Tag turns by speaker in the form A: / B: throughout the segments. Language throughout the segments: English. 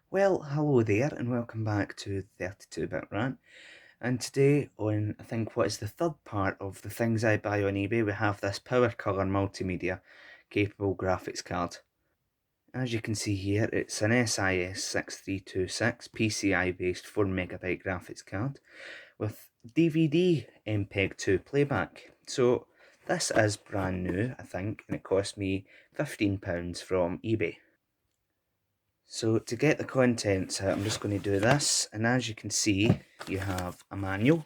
A: Well, hello there and welcome back to 32-Bit Rant. And today on, I think, what is the third part of the things I buy on eBay, we have this Power Color Multimedia capable graphics card. As you can see here, it's an SIS 6326 PCI based 4MB graphics card with DVD MPEG 2 playback. So this is brand new, I think, and it cost me £15 from eBay. So to get the contents out, I'm just going to do this, and as you can see, you have a manual,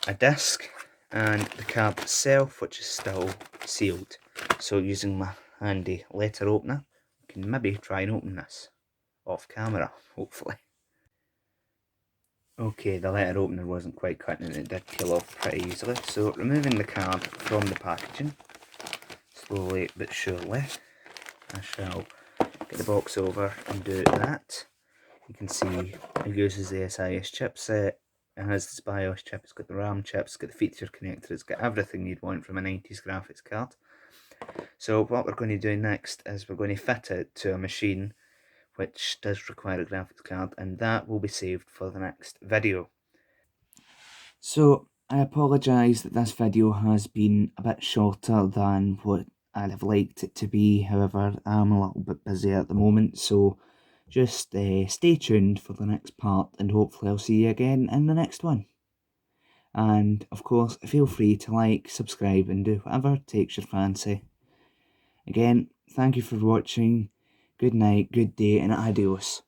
A: a disc, and the card itself, which is still sealed. So using my handy letter opener, I can maybe try and open this off camera, hopefully. Okay, the letter opener wasn't quite cutting and it did peel off pretty easily. So removing the card from the packaging, slowly but surely, I shall get the box over and do that. You can see it uses the SIS chipset. It has this BIOS chip, it's got the RAM chips, it's got the feature connector, it's got everything you'd want from a 90s graphics card. So what we're going to do next is we're going to fit it to a machine which does require a graphics card, and that will be saved for the next video. So I apologise that this video has been a bit shorter than what I'd have liked it to be. However, I'm a little bit busy at the moment, so just stay tuned for the next part, and hopefully I'll see you again in the next one. And of course, feel free to like, subscribe, and do whatever takes your fancy. Again, thank you for watching. Good night, good day, and adios.